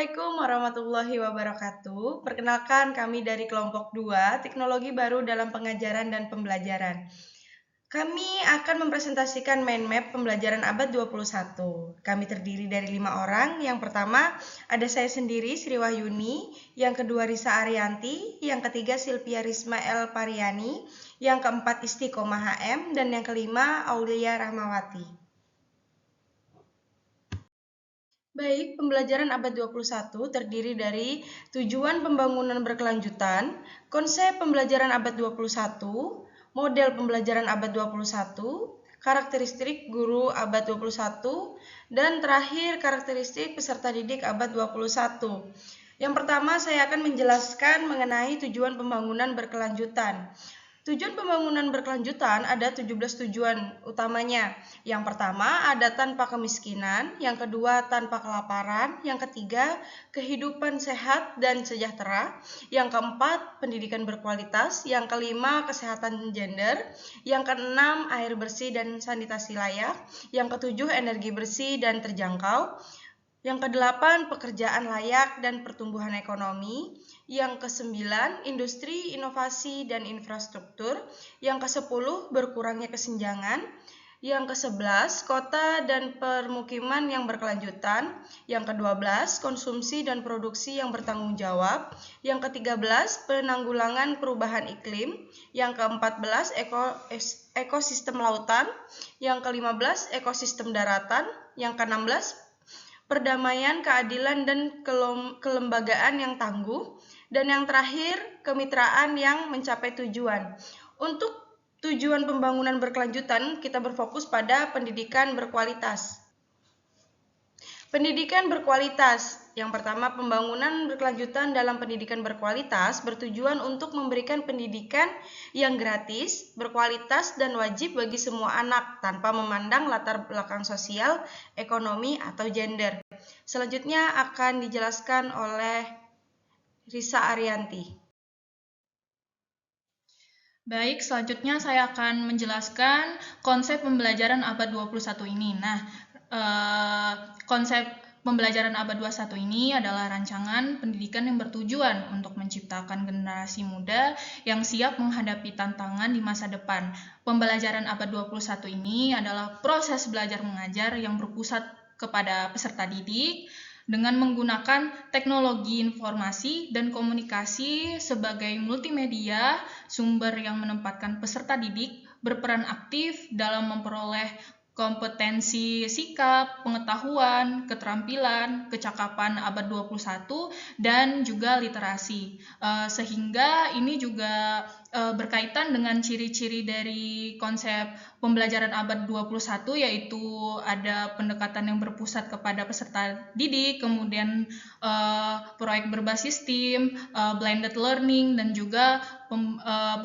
Assalamualaikum warahmatullahi wabarakatuh. Perkenalkan kami dari kelompok 2, Teknologi Baru dalam Pengajaran dan Pembelajaran. Kami akan mempresentasikan mind map pembelajaran abad 21. Kami terdiri dari 5 orang. Yang pertama, ada saya sendiri, Sri Wahyuni. Yang kedua, Risa Arianti. Yang ketiga, Silvia Risma El Pariani. Yang keempat, Istiqomah HM. Dan yang kelima, Aulia Rahmawati. Baik, pembelajaran abad 21 terdiri dari tujuan pembangunan berkelanjutan, konsep pembelajaran abad 21, model pembelajaran abad 21, karakteristik guru abad 21, dan terakhir karakteristik peserta didik abad 21. Yang pertama, saya akan menjelaskan mengenai tujuan pembangunan berkelanjutan. Tujuan pembangunan berkelanjutan ada 17 tujuan utamanya. Yang pertama ada tanpa kemiskinan, yang kedua tanpa kelaparan, yang ketiga kehidupan sehat dan sejahtera, yang keempat pendidikan berkualitas, yang kelima kesehatan gender, yang keenam air bersih dan sanitasi layak, yang ketujuh energi bersih dan terjangkau, yang kedelapan, pekerjaan layak dan pertumbuhan ekonomi. Yang kesembilan, industri, inovasi, dan infrastruktur. Yang kesepuluh, berkurangnya kesenjangan. Yang kesebelas, kota dan permukiman yang berkelanjutan. Yang kedua belas, konsumsi dan produksi yang bertanggung jawab. Yang ketiga belas, penanggulangan perubahan iklim. Yang keempat belas, ekosistem lautan. Yang kelima belas, ekosistem daratan. Yang keenam belas, perdamaian, keadilan, dan kelembagaan yang tangguh. Dan yang terakhir, kemitraan yang mencapai tujuan. Untuk tujuan pembangunan berkelanjutan, kita berfokus pada pendidikan berkualitas. Pendidikan berkualitas. Yang pertama, pembangunan berkelanjutan dalam pendidikan berkualitas bertujuan untuk memberikan pendidikan yang gratis, berkualitas, dan wajib bagi semua anak tanpa memandang latar belakang sosial, ekonomi, atau gender. Selanjutnya akan dijelaskan oleh Risa Arianti. Baik, selanjutnya saya akan menjelaskan konsep pembelajaran abad 21 ini. Nah, konsep pembelajaran abad 21 ini adalah rancangan pendidikan yang bertujuan untuk menciptakan generasi muda yang siap menghadapi tantangan di masa depan. Pembelajaran abad 21 ini adalah proses belajar mengajar yang berpusat kepada peserta didik dengan menggunakan teknologi informasi dan komunikasi sebagai multimedia, sumber yang menempatkan peserta didik berperan aktif dalam memperoleh kompetensi sikap, pengetahuan, keterampilan, kecakapan abad 21, dan juga literasi. Sehingga ini juga berkaitan dengan ciri-ciri dari konsep pembelajaran abad 21, yaitu ada pendekatan yang berpusat kepada peserta didik, kemudian proyek berbasis tim, blended learning, dan juga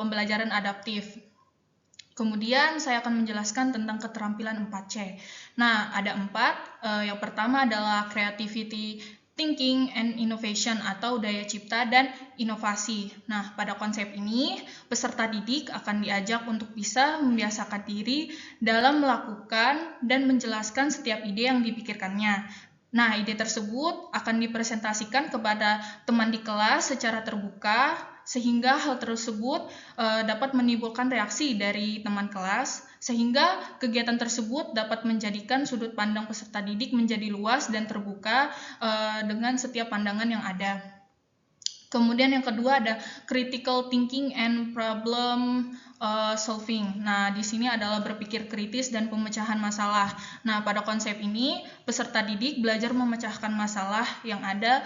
pembelajaran adaptif. Kemudian saya akan menjelaskan tentang keterampilan 4C. Nah, ada 4. Yang pertama adalah creativity, thinking, and innovation atau daya cipta dan inovasi. Nah, pada konsep ini, peserta didik akan diajak untuk bisa membiasakan diri dalam melakukan dan menjelaskan setiap ide yang dipikirkannya. Nah, ide tersebut akan dipresentasikan kepada teman di kelas secara terbuka, sehingga hal tersebut dapat menimbulkan reaksi dari teman kelas, sehingga kegiatan tersebut dapat menjadikan sudut pandang peserta didik menjadi luas dan terbuka dengan setiap pandangan yang ada. Kemudian yang kedua ada critical thinking and problem solving. Nah, di sini adalah berpikir kritis dan pemecahan masalah. Nah, pada konsep ini peserta didik belajar memecahkan masalah yang ada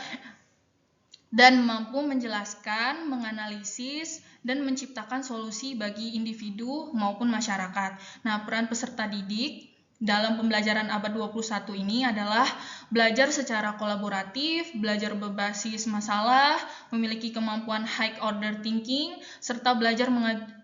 dan mampu menjelaskan, menganalisis, dan menciptakan solusi bagi individu maupun masyarakat. Nah, peran peserta didik dalam pembelajaran abad 21 ini adalah belajar secara kolaboratif, belajar berbasis masalah, memiliki kemampuan high order thinking, serta belajar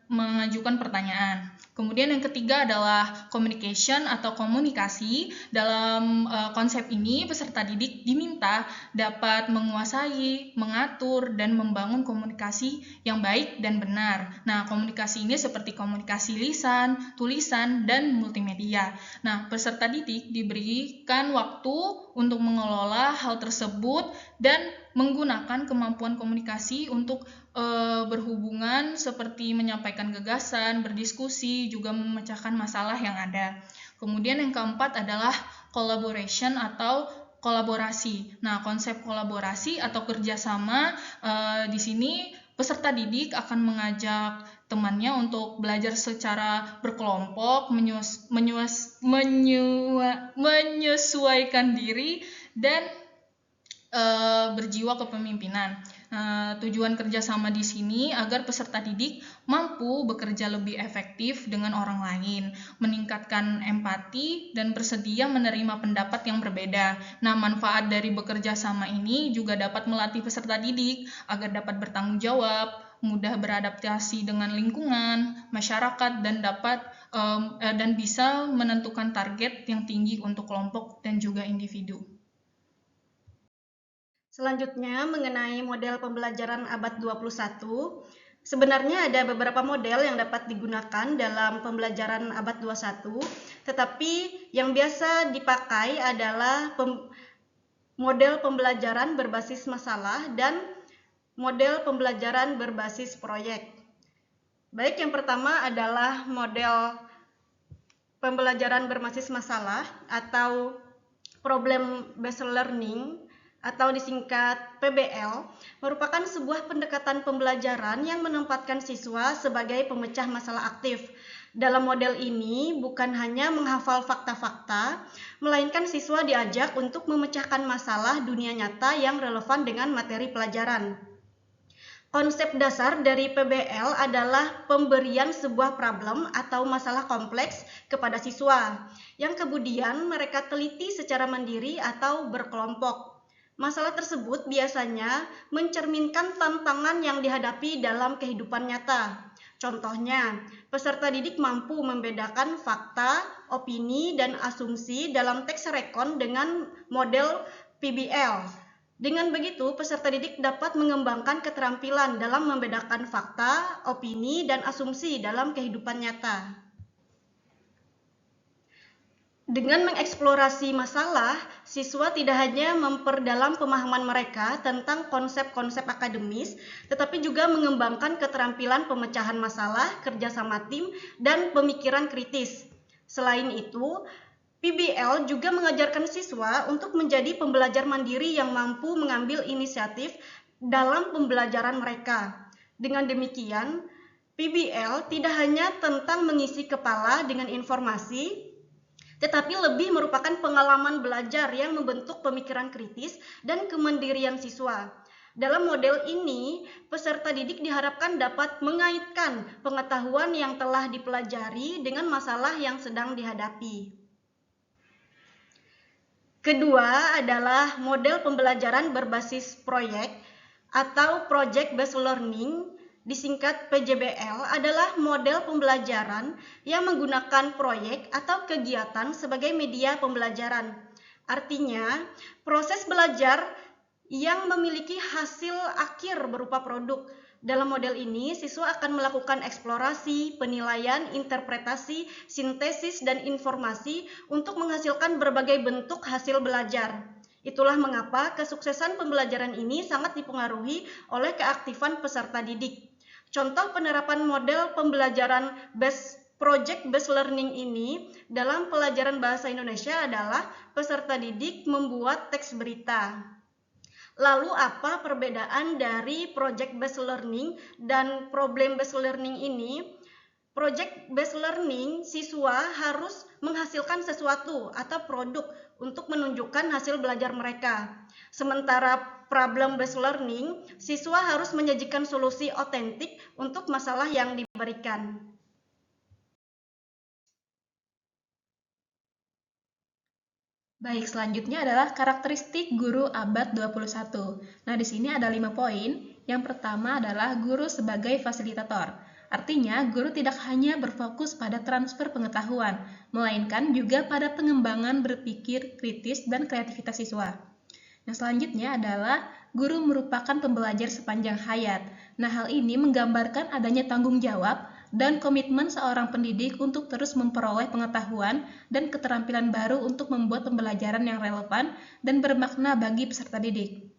mengajukan pertanyaan. Kemudian yang ketiga adalah communication atau komunikasi. Dalam konsep ini, peserta didik diminta dapat menguasai, mengatur, dan membangun komunikasi yang baik dan benar. Nah, komunikasi ini seperti komunikasi lisan, tulisan, dan multimedia. Nah, peserta didik diberikan waktu untuk mengelola hal tersebut dan menggunakan kemampuan komunikasi untuk berhubungan seperti menyampaikan gagasan, berdiskusi, juga memecahkan masalah yang ada. Kemudian yang keempat adalah collaboration atau kolaborasi. Nah, konsep kolaborasi atau kerjasama di sini peserta didik akan mengajak temannya untuk belajar secara berkelompok, menyesuaikan diri, dan berjiwa kepemimpinan. Tujuan kerjasama di sini agar peserta didik mampu bekerja lebih efektif dengan orang lain, meningkatkan empati, dan bersedia menerima pendapat yang berbeda. Nah, manfaat dari bekerja sama ini juga dapat melatih peserta didik agar dapat bertanggung jawab, mudah beradaptasi dengan lingkungan, masyarakat, dan bisa menentukan target yang tinggi untuk kelompok dan juga individu. Selanjutnya, mengenai model pembelajaran abad 21, sebenarnya ada beberapa model yang dapat digunakan dalam pembelajaran abad 21, tetapi yang biasa dipakai adalah model pembelajaran berbasis masalah dan model pembelajaran berbasis proyek. Baik, yang pertama adalah model pembelajaran berbasis masalah atau problem based learning atau disingkat PBL, merupakan sebuah pendekatan pembelajaran yang menempatkan siswa sebagai pemecah masalah aktif. Dalam model ini bukan hanya menghafal fakta-fakta, melainkan siswa diajak untuk memecahkan masalah dunia nyata yang relevan dengan materi pelajaran. Konsep dasar dari PBL adalah pemberian sebuah problem atau masalah kompleks kepada siswa, yang kemudian mereka teliti secara mandiri atau berkelompok. Masalah tersebut biasanya mencerminkan tantangan yang dihadapi dalam kehidupan nyata. Contohnya, peserta didik mampu membedakan fakta, opini, dan asumsi dalam teks rekon dengan model PBL. Dengan begitu, peserta didik dapat mengembangkan keterampilan dalam membedakan fakta, opini, dan asumsi dalam kehidupan nyata. Dengan mengeksplorasi masalah, siswa tidak hanya memperdalam pemahaman mereka tentang konsep-konsep akademis, tetapi juga mengembangkan keterampilan pemecahan masalah, kerjasama tim, dan pemikiran kritis. Selain itu, PBL juga mengajarkan siswa untuk menjadi pembelajar mandiri yang mampu mengambil inisiatif dalam pembelajaran mereka. Dengan demikian, PBL tidak hanya tentang mengisi kepala dengan informasi, tetapi lebih merupakan pengalaman belajar yang membentuk pemikiran kritis dan kemandirian siswa. Dalam model ini, peserta didik diharapkan dapat mengaitkan pengetahuan yang telah dipelajari dengan masalah yang sedang dihadapi. Kedua adalah model pembelajaran berbasis proyek atau Project Based Learning, disingkat PJBL, adalah model pembelajaran yang menggunakan proyek atau kegiatan sebagai media pembelajaran. Artinya, proses belajar yang memiliki hasil akhir berupa produk. Dalam model ini, siswa akan melakukan eksplorasi, penilaian, interpretasi, sintesis, dan informasi untuk menghasilkan berbagai bentuk hasil belajar. Itulah mengapa kesuksesan pembelajaran ini sangat dipengaruhi oleh keaktifan peserta didik. Contoh penerapan model pembelajaran Project Based Learning ini dalam pelajaran bahasa Indonesia adalah peserta didik membuat teks berita. Lalu apa perbedaan dari Project Based Learning dan Problem Based Learning ini? Project Based Learning, siswa harus menghasilkan sesuatu atau produk untuk menunjukkan hasil belajar mereka. Sementara Problem Based Learning, siswa harus menyajikan solusi otentik untuk masalah yang diberikan. Baik, selanjutnya adalah karakteristik guru abad 21. Nah, di sini ada 5 poin. Yang pertama adalah guru sebagai fasilitator. Artinya, guru tidak hanya berfokus pada transfer pengetahuan, melainkan juga pada pengembangan berpikir kritis dan kreativitas siswa. Yang selanjutnya adalah guru merupakan pembelajar sepanjang hayat. Nah, hal ini menggambarkan adanya tanggung jawab dan komitmen seorang pendidik untuk terus memperoleh pengetahuan dan keterampilan baru untuk membuat pembelajaran yang relevan dan bermakna bagi peserta didik.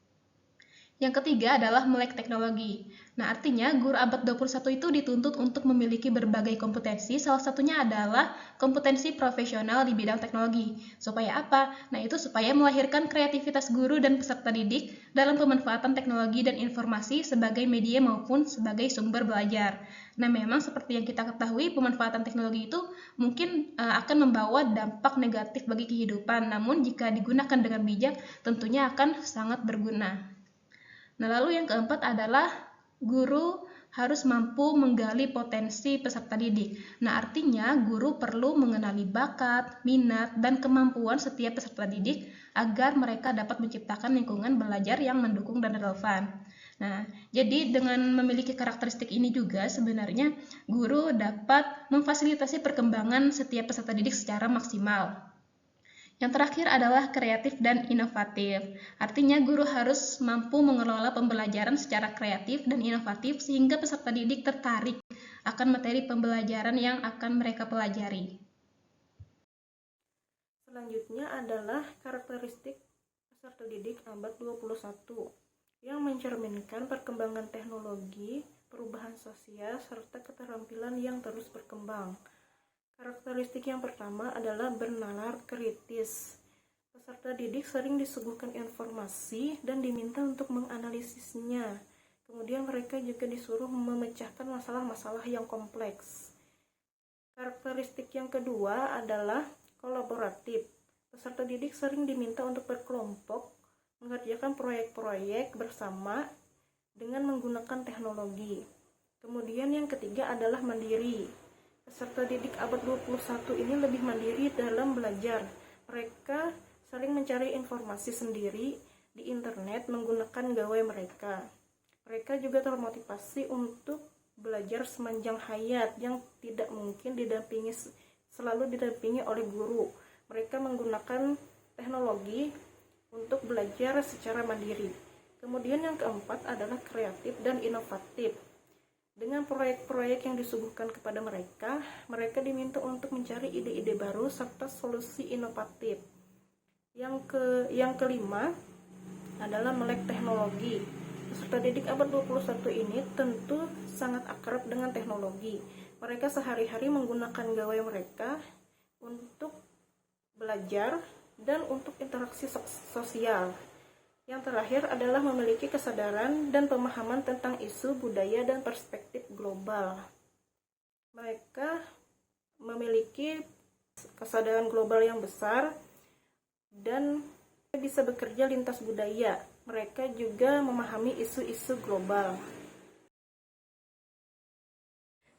Yang ketiga adalah melek teknologi. Nah, artinya guru abad 21 itu dituntut untuk memiliki berbagai kompetensi, salah satunya adalah kompetensi profesional di bidang teknologi. Supaya apa? Nah, itu supaya melahirkan kreativitas guru dan peserta didik dalam pemanfaatan teknologi dan informasi sebagai media maupun sebagai sumber belajar. Nah, memang seperti yang kita ketahui, pemanfaatan teknologi itu mungkin akan membawa dampak negatif bagi kehidupan, namun jika digunakan dengan bijak, tentunya akan sangat berguna. Nah, lalu yang keempat adalah guru harus mampu menggali potensi peserta didik. Nah, artinya guru perlu mengenali bakat, minat, dan kemampuan setiap peserta didik agar mereka dapat menciptakan lingkungan belajar yang mendukung dan relevan. Nah, jadi dengan memiliki karakteristik ini juga sebenarnya guru dapat memfasilitasi perkembangan setiap peserta didik secara maksimal. Yang terakhir adalah kreatif dan inovatif. Artinya guru harus mampu mengelola pembelajaran secara kreatif dan inovatif sehingga peserta didik tertarik akan materi pembelajaran yang akan mereka pelajari. Selanjutnya adalah karakteristik peserta didik abad 21 yang mencerminkan perkembangan teknologi, perubahan sosial, serta keterampilan yang terus berkembang. Karakteristik yang pertama adalah bernalar kritis. Peserta didik sering disuguhkan informasi dan diminta untuk menganalisisnya. Kemudian mereka juga disuruh memecahkan masalah-masalah yang kompleks. Karakteristik yang kedua adalah kolaboratif. Peserta didik sering diminta untuk berkelompok, mengerjakan proyek-proyek bersama dengan menggunakan teknologi. Kemudian yang ketiga adalah mandiri. Peserta didik abad 21 ini lebih mandiri dalam belajar. Mereka sering mencari informasi sendiri di internet menggunakan gawai mereka. Mereka juga termotivasi untuk belajar sepanjang hayat yang tidak mungkin selalu didampingi oleh guru. Mereka menggunakan teknologi untuk belajar secara mandiri. Kemudian yang keempat adalah kreatif dan inovatif. Dengan proyek-proyek yang disuguhkan kepada mereka, mereka diminta untuk mencari ide-ide baru serta solusi inovatif. Yang kelima adalah melek teknologi. Peserta didik abad 21 ini tentu sangat akrab dengan teknologi. Mereka sehari-hari menggunakan gawai mereka untuk belajar dan untuk interaksi sosial. Yang terakhir adalah memiliki kesadaran dan pemahaman tentang isu budaya dan perspektif global. Mereka memiliki kesadaran global yang besar dan bisa bekerja lintas budaya. Mereka juga memahami isu-isu global.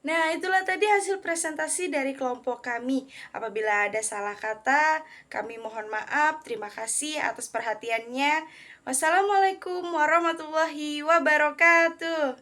Nah, itulah tadi hasil presentasi dari kelompok kami. Apabila ada salah kata, kami mohon maaf. Terima kasih atas perhatiannya. Wassalamualaikum warahmatullahi wabarakatuh.